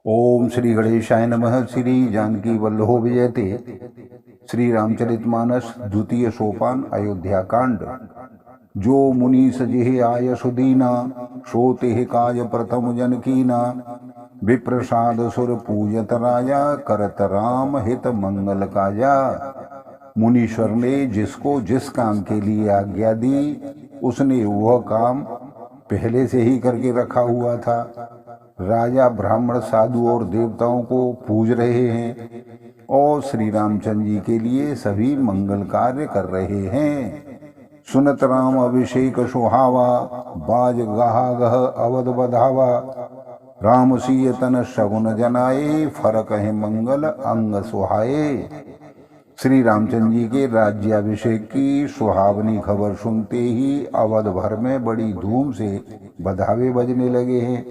ओम श्री गणेशाय नमः। श्री जानकी वल्लभो विजयते। श्री रामचरितमानस द्वितीय सोपान अयोध्या कांड। जो मुनि सजिहे आय सुदीना, सोते काज प्रथम जनकीना। विप्रसाद सुर पूजत राजा, करत राम हित मंगल काजा। मुनीश्वर ने जिसको जिस काम के लिए आज्ञा दी, उसने वह काम पहले से ही करके रखा हुआ था। राजा ब्राह्मण साधु और देवताओं को पूज रहे हैं और श्री रामचंद्र जी के लिए सभी मंगल कार्य कर रहे हैं। सुनत राम अभिषेक सुहावा, बाज गहा गह अवध बधावा। राम सीय तन शगुन जनाए, फरक है मंगल अंग सुहाए। श्री रामचंद्र जी के राज्याभिषेक की सुहावनी खबर सुनते ही अवध भर में बड़ी धूम से बधावे बजने लगे हैं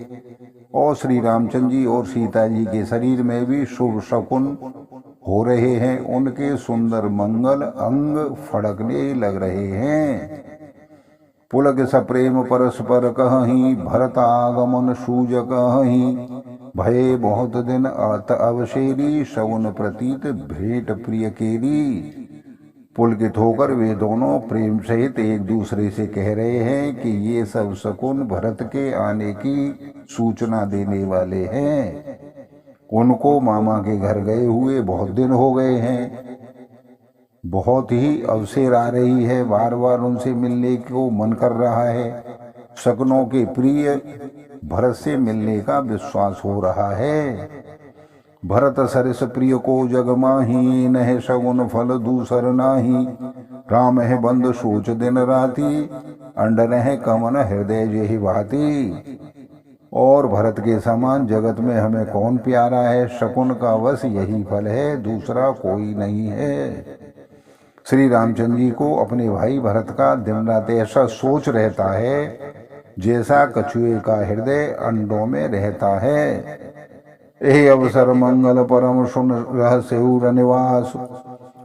और श्री रामचंद्र जी और सीता जी के शरीर में भी शुभ शकुन हो रहे हैं। उनके सुंदर मंगल अंग फड़कने लग रहे हैं। पुलक सप्रेम परस्पर कहहीं, भरतागमन सूज कहहीं। भये बहुत दिन अत अवशेरी, शवन प्रतीत भेंट प्रिय केरी। पुलकित होकर वे दोनों प्रेम सहित एक दूसरे से कह रहे हैं कि ये सब शकुन भरत के आने की सूचना देने वाले हैं। उनको मामा के घर गए हुए बहुत दिन हो गए हैं। बहुत ही अवसर आ रही है, बार बार उनसे मिलने को मन कर रहा है। शकुनों के प्रिय भरत से मिलने का विश्वास हो रहा है। भरत सरिस प्रिय को जग माही, नह शगुन फल दूसर नाही। राम है बंद सोच दिन राती, अंडन है कमन हृदय जेहि भाती। और भरत के समान जगत में हमें कौन प्यारा है। शकुन का वश यही फल है, दूसरा कोई नहीं है। श्री रामचंद्र जी को अपने भाई भरत का दिन रात ऐसा सोच रहता है जैसा कछुए का हृदय अंडों में रहता है। यही अवसर मंगल परम सुन रहस्यूर निवास।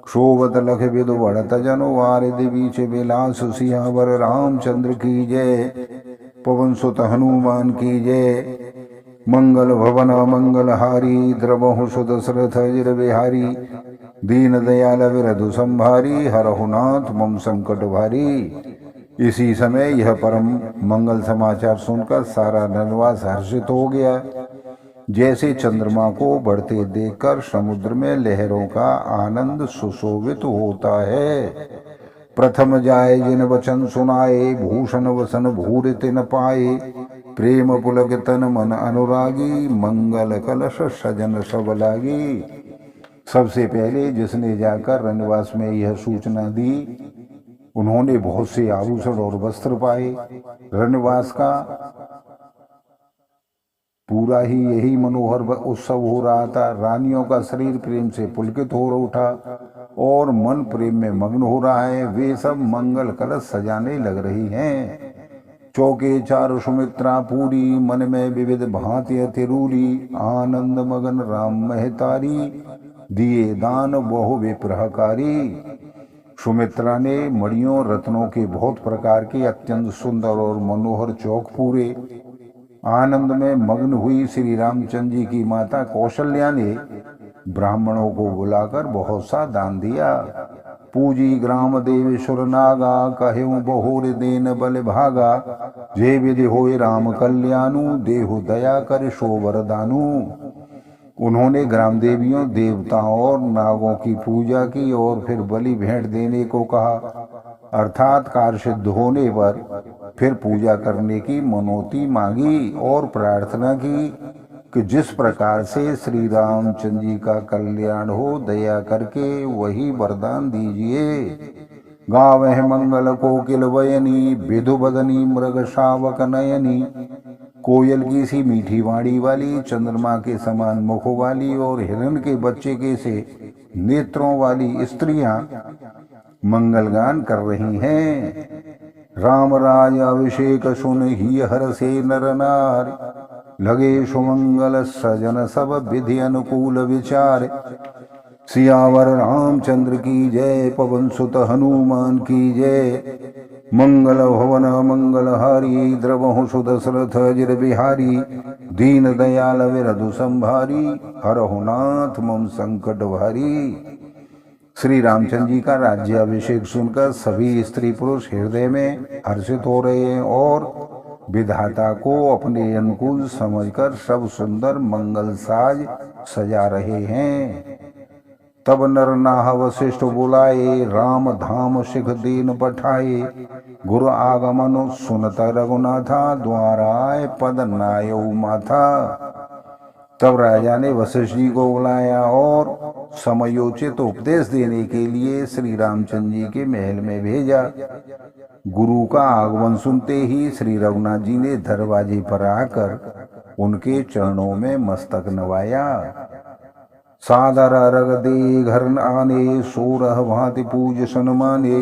शोभत लख विदु बढ़त जनु, वारिधि बीच विलास। सियावर रामचंद्र की जय, पवन सुत हनुमान की जय। मंगल भवन मंगल हारी, द्रवहु सुदशरथ जिर बिहारी। दीन दयाल विरधु संभारी, हरहु नाथ मम संकट भारी। इसी समय यह परम मंगल समाचार सुनकर सारा नरवास हर्षित हो गया। जैसे चंद्रमा को बढ़ते देखकर समुद्र में लहरों का आनंद सुशोभित होता है। प्रथम जाय जिन वचन सुनाए, भूषण वसन भूर तिन पाए। प्रेम पुलक तन मन अनुरागी, मंगल कलश सजन सब लागी। सबसे पहले जिसने जाकर रनवास में यह सूचना दी, उन्होंने बहुत से आभूषण और वस्त्र पाए। रनवास का पूरा ही यही मनोहर उत्सव हो रहा था। रानियों का शरीर प्रेम से पुलकित हो उठा और मन प्रेम में मग्न हो रहा है। वे सब मंगल कलश सजाने लग रही हैं। चौके चार सुमित्रा पूरी, मन में विविध भांति अतिरूरी। आनंद मगन राम महतारी, दिए दान बहु विप्रहकारी। सुमित्रा ने मणियों रत्नों के बहुत प्रकार के अत्यंत सुंदर और मनोहर चौक पूरे। आनंद में मग्न हुई श्री रामचंद्र जी की माता कौशल्या ने ब्राह्मणों को बुलाकर बहुत सा दान दिया। पूजी ग्राम देवेश्वर नागा, कहेऊ बहुर देन बल भागा। जे विधि होए राम कल्याणु, देहु दया कर सो वरदानु। उन्होंने ग्राम देवियों देवताओं और नागों की पूजा की और फिर बलि भेंट देने को कहा, अर्थात कार्य सिद्ध होने पर फिर पूजा करने की मनोती मांगी और प्रार्थना की कि जिस प्रकार से श्री रामचंद्र जी का कल्याण हो, दया करके वही वरदान दीजिए। गावह मंगल कोकिल वयनी, विधु बदनी मृग शावक नयनी। कोयल की सी मीठी वाणी वाली, चंद्रमा के समान मुख वाली और हिरण के बच्चे के से नेत्रों वाली स्त्रियां मंगलगान कर रही हैं। राम राज अभिषेक सुन ही हर से नर नार। लगे सुमंगल सजन सब विधि अनुकूल विचार। सियावर रामचंद्र की जय, पवन सुत हनुमान की जय। मंगल भवन मंगलहारी द्रवहु सुदशरथ अजिर बिहारी दीन दयाल विरधु संभारी हरहु नाथ मम संकट भारी। श्री रामचंद्र जी का राज्याभिषेक सुनकर सभी स्त्री पुरुष हृदय में हर्षित हो रहे हैं और विधाता को अपने अनुकूल समझकर सब सुंदर मंगल साज सजा रहे हैं। तब नर नाह वशिष्ठ बुलाए राम धाम सिख दीन पठाए गुरु आगमन सुनत रघुनाथा द्वाराय पद नायौ माथा। तब राजा ने वशिष्ठ जी को बुलाया और समयोचित उपदेश देने के लिए श्री रामचंद्र जी के महल में भेजा। गुरु का आगमन सुनते ही श्री रघुनाथ जी ने दरवाजे पर आकर उनके चरणों में मस्तक नवाया। सादर अरग दे घर आने सोरह भांति पूज सनमाने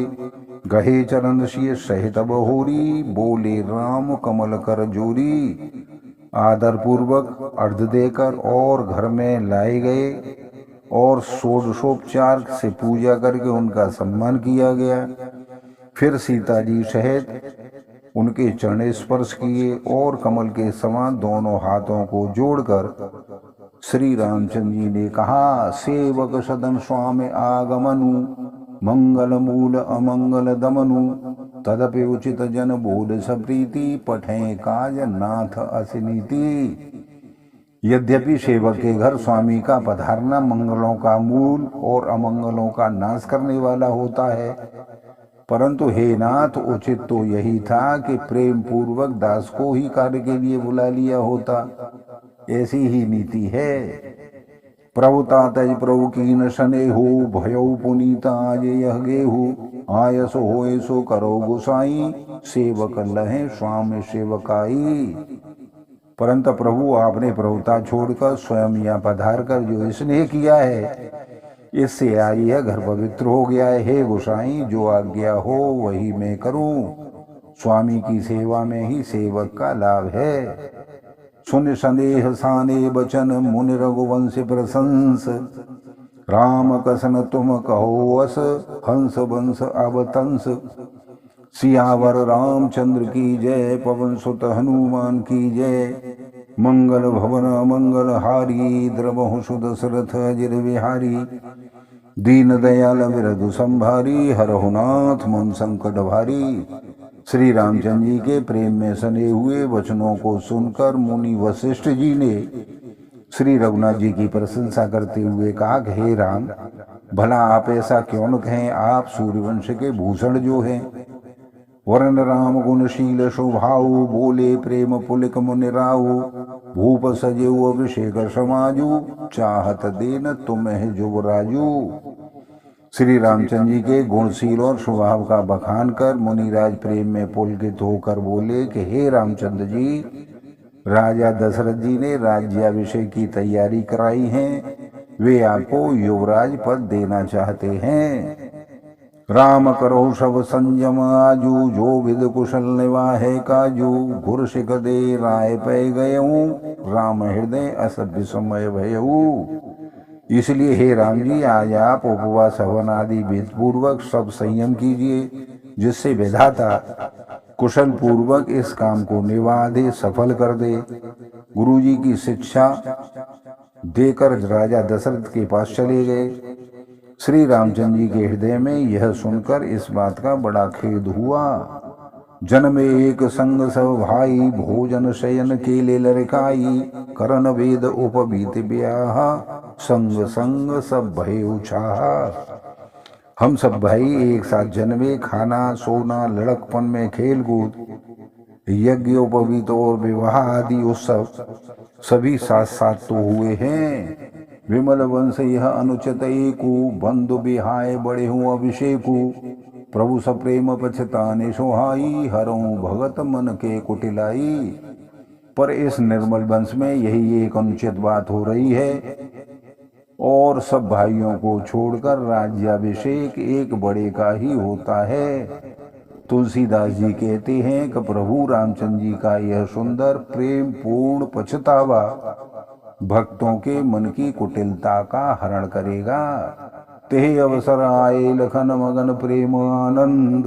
गहे चरण सिय सहित बहोरी बोले राम कमल कर जोरी। आदर पूर्वक अर्घ देकर और घर में लाए गए और षोडशोपचार से पूजा करके उनका सम्मान किया गया। फिर सीता जी सहित उनके चरण स्पर्श किए और कमल के समान दोनों हाथों को जोड़कर श्री रामचंद्र जी ने कहा, सेवक सदन स्वामी आगमनु मंगल मूल अमंगल दमनु तदपि उचित जन बोध सप्रीति पठे काज नाथ असनीति। यद्यपि सेवक के घर स्वामी का पधारना मंगलों का मूल और अमंगलों का नाश करने वाला होता है, परंतु हे नाथ उचित तो यही था कि प्रेम पूर्वक दास को ही कार्य के लिए बुला लिया होता। ऐसी ही नीति है। प्रभुता तज प्रभु कीन सने हो भयो पुनीता आज यह गेहू आयस होए सो करो गोसाई सेवक लहे स्वामी सेवकाई। परंतु प्रभु आपने प्रभुता छोड़कर स्वयं यहाँ पधार कर जो स्नेह किया है इससे आज यह घर पवित्र हो गया है। हे गोसाई जो आज्ञा हो वही मैं करूं। स्वामी की सेवा में ही सेवक का लाभ है। सुन संदेह साने बचन मुनि रघुवंश प्रशंस राम कसन तुम कहो अस हंस वंश अवतंस। सियावर रामचंद्र की जय पवन सुत हनुमान की जय। मंगल भवन मंगल हारी द्रवहु सुदशरथ अजिर बिहारी दीन दयाल विरधु संभारी हरहु नाथ मम संकट भारी। श्री रामचंद्र जी के प्रेम में सने हुए वचनों को सुनकर मुनि वशिष्ठ जी ने श्री रघुनाथ जी की प्रशंसा करते हुए कहा, हे राम भला आप ऐसा क्यों न कहें, आप सूर्यवंश के भूषण जो हैं। वरण राम गुणशील स्वभाव बोले प्रेम पुलिक मुनिराऊ भूप सजेऊ अभिषेक समाजू चाहत देन तुम्हें जुबराजू। श्री रामचंद्र जी के गुणशील और स्वभाव का बखान कर मुनिराज प्रेम में पुलकित होकर बोले कि हे रामचंद्र जी, राजा दशरथ जी ने राज्याभिषेक की तैयारी कराई है, वे आपको युवराज पद देना चाहते हैं। राम करो सब संयम आजू जो विद कुशल निवाहे काजू गुर शिख दे राय पै गयऊ राम हृदय असभ्य समय भयऊ। इसलिए हे राम जी आज आप उपवास हवन आदि विधि पूर्वक सब संयम कीजिए, जिससे विधाता कुशल पूर्वक इस काम को निभा दे, सफल कर दे। गुरु जी की शिक्षा देकर राजा दशरथ के पास चले गए। श्री रामचंद्र जी के हृदय में यह सुनकर इस बात का बड़ा खेद हुआ। जन्म एक संग सब भाई भोजन शयन केले लड़काई करन वेद उपबीत ब्याह संग संग सब भय उछाह। हम सब भाई एक साथ जन्मे, खाना सोना लड़कपन में खेल कूद यज्ञ उपवीत और विवाह आदि उत्सव सभी साथ साथ तो हुए हैं। विमल वंश यह अनुचित एकु बंधु बिहाय बड़े हूँ अभिषेकु प्रभु सप्रेम पछताने सोहाई हरऊँ भगत मन के कुटिलाई। पर इस निर्मल वंश में यही एक अनुचित बात हो रही है और सब भाइयों को छोड़कर राज्याभिषेक एक बड़े का ही होता है। तुलसीदास जी कहते हैं कि प्रभु रामचंद्र जी का यह सुंदर प्रेम पूर्ण पछतावा भक्तों के मन की कुटिलता का हरण करेगा। ते अवसर आए लखन मगन प्रेम आनंद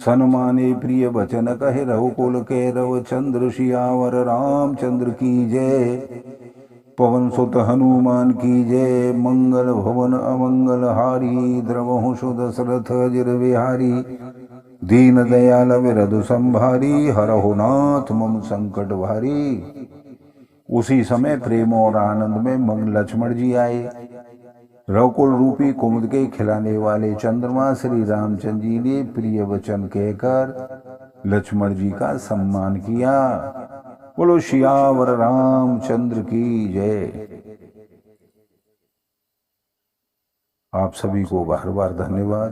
सन्माने प्रिय वचन कहे रघुकुल के रव चंद्र सियावर रामचंद्र की जय। पवन सुत हनुमान की जय। मंगल भवन अमंगल हारी द्रवहु सुदशरथ अजिर बिहारी। दीन दयाल विरधु संभारी हरहु नाथ मम संकट भारी। उसी समय प्रेम और आनंद में लक्ष्मण जी आए। रघुकुल रूपी कुमुद के खिलाने वाले चंद्रमा श्री रामचंद्र जी ने प्रिय वचन कहकर लक्ष्मण जी का सम्मान किया। बोलो सियावर रामचंद्र की जय। आप सभी को बार बार धन्यवाद।